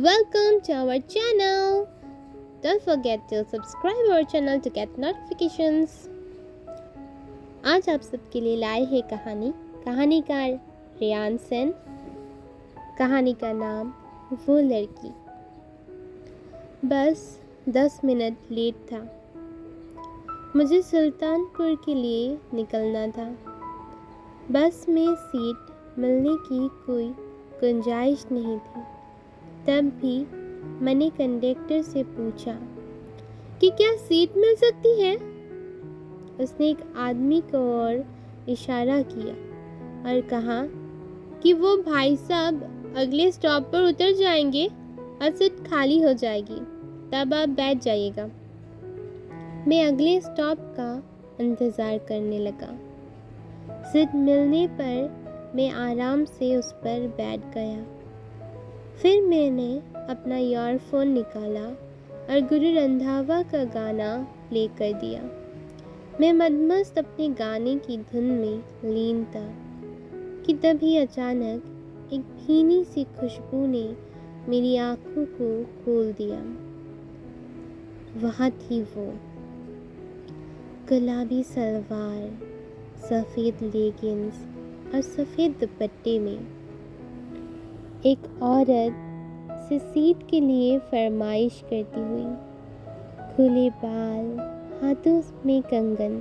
Welcome to our channel. Don't forget to subscribe our channel to get notifications. आज आप सबके लिए लाए हैं कहानीकार रेयान सेन। कहानी का नाम वो लड़की। बस 10 मिनट लेट था। मुझे सुल्तानपुर के लिए निकलना था। बस में सीट मिलने की कोई गुंजाइश नहीं थी। तब भी मैंने कंडक्टर से पूछा कि क्या सीट मिल सकती है। उसने एक आदमी को और इशारा किया और कहा कि वो भाई साहब अगले स्टॉप पर उतर जाएंगे और सीट खाली हो जाएगी, तब आप बैठ जाइएगा। मैं अगले स्टॉप का इंतज़ार करने लगा। सीट मिलने पर मैं आराम से उस पर बैठ गया। फिर मैंने अपना ईयरफोन निकाला और गुरु रंधावा का गाना प्ले कर दिया। मैं मदमस्त अपने गाने की धुन में लीन था कि तभी अचानक एक भीनी सी खुशबू ने मेरी आंखों को खोल दिया। वहाँ थी वो, गुलाबी सलवार, सफ़ेद लेगिंग्स और सफ़ेद दुपट्टे में एक औरत से सीट के लिए फरमाइश करती हुई। खुले बाल, हाथों में कंगन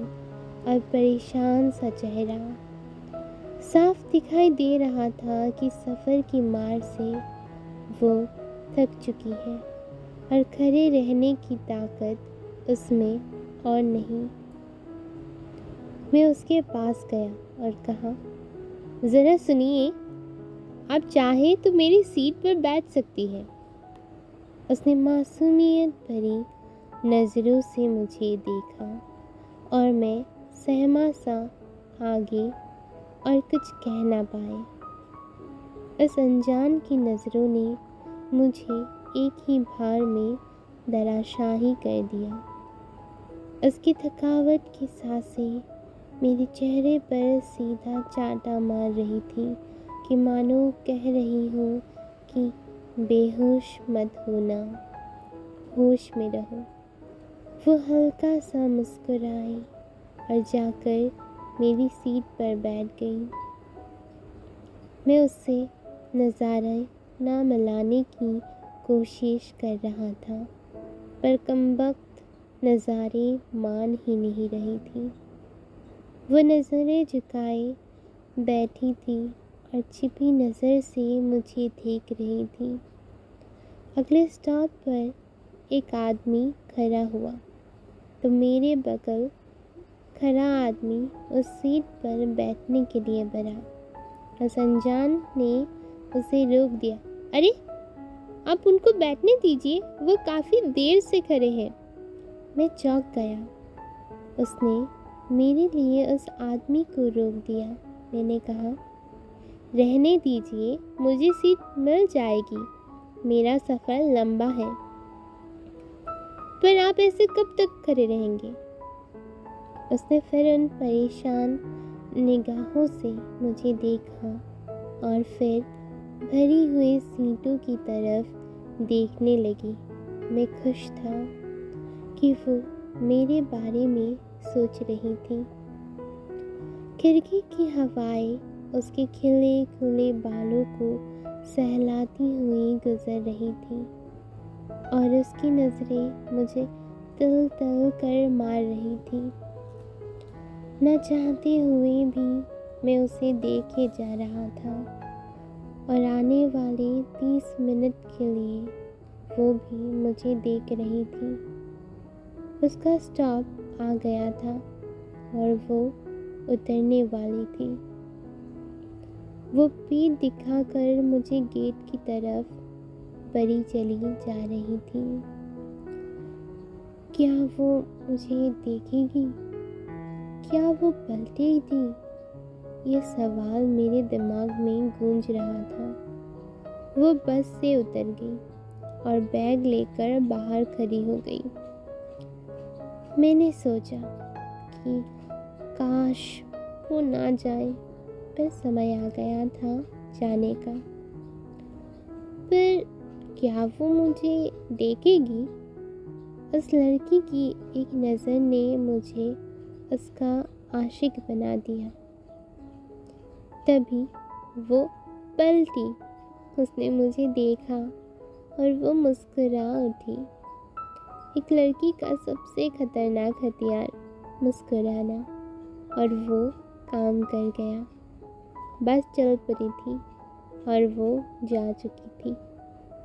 और परेशान सा चेहरा। साफ दिखाई दे रहा था कि सफ़र की मार से वो थक चुकी है और खड़े रहने की ताकत उसमें और नहीं। मैं उसके पास गया और कहा, ज़रा सुनिए, आप चाहें तो मेरी सीट पर बैठ सकती हैं। उसने मासूमियत भरी नज़रों से मुझे देखा और मैं सहमा सा आगे और कुछ कह ना पाए। उस अनजान की नज़रों ने मुझे एक ही बार में धराशायी कर दिया। उसकी थकावट की सांसें मेरे चेहरे पर सीधा चाटा मार रही थी कि मानो कह रही हूँ कि बेहोश मत होना, होश में रहो। वो हल्का सा मुस्कुराई और जाकर मेरी सीट पर बैठ गई। मैं उससे नज़ारा ना मिलाने की कोशिश कर रहा था, पर कमबख्त नज़ारे मान ही नहीं रही थी। वो नज़रें झुकाए बैठी थी और छिपी नज़र से मुझे देख रही थी। अगले स्टॉप पर एक आदमी खड़ा हुआ तो मेरे बगल खड़ा आदमी उस सीट पर बैठने के लिए बढ़ा। उस अनजान ने उसे रोक दिया। अरे, आप उनको बैठने दीजिए, वो काफ़ी देर से खड़े हैं। मैं चौंक गया। उसने मेरे लिए उस आदमी को रोक दिया। मैंने कहा, रहने दीजिए, मुझे सीट मिल जाएगी, मेरा सफ़र लंबा है। पर आप ऐसे कब तक खड़े रहेंगे? उसने फिर उन परेशान निगाहों से मुझे देखा और फिर भरी हुई सीटों की तरफ देखने लगी। मैं खुश था कि वो मेरे बारे में सोच रही थी। खिड़की की हवाएं उसके खिले खुले बालों को सहलाती हुई गुजर रही थी और उसकी नज़रें मुझे तिल तिल कर मार रही थी। न चाहते हुए भी मैं उसे देखे जा रहा था और आने वाले 30 मिनट के लिए वो भी मुझे देख रही थी। उसका स्टॉप आ गया था और वो उतरने वाली थी। वो पीठ दिखाकर मुझे गेट की तरफ बढ़ी चली जा रही थी। क्या वो मुझे देखेगी? क्या वो पलटेगी? ये सवाल मेरे दिमाग में गूंज रहा था। वो बस से उतर गई और बैग लेकर बाहर खड़ी हो गई। मैंने सोचा कि काश वो ना जाए, पर समय आ गया था जाने का। पर क्या वो मुझे देखेगी? उस लड़की की एक नज़र ने मुझे उसका आशिक बना दिया। तभी वो पलटी, उसने मुझे देखा और वो मुस्कुरा उठी। एक लड़की का सबसे खतरनाक हथियार मुस्कुराना, और वो काम कर गया। बस चल पड़ी थी और वो जा चुकी थी,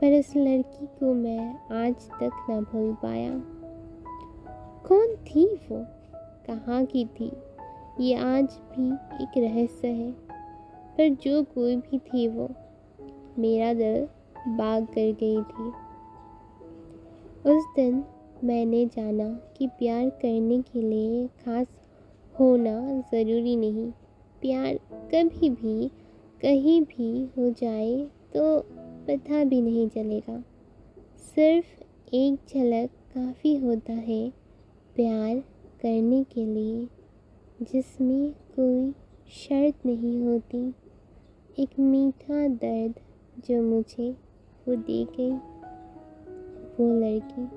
पर उस लड़की को मैं आज तक न भूल पाया। कौन थी वो? कहाँ की थी? ये आज भी एक रहस्य है। पर जो कोई भी थी वो, मेरा दिल बाग कर गई थी। उस दिन मैंने जाना कि प्यार करने के लिए खास होना ज़रूरी नहीं। प्यार कभी भी कहीं भी हो जाए तो पता भी नहीं चलेगा। सिर्फ एक झलक काफ़ी होता है प्यार करने के लिए, जिसमें कोई शर्त नहीं होती। एक मीठा दर्द जो मुझे वो दे गई, वो लड़की।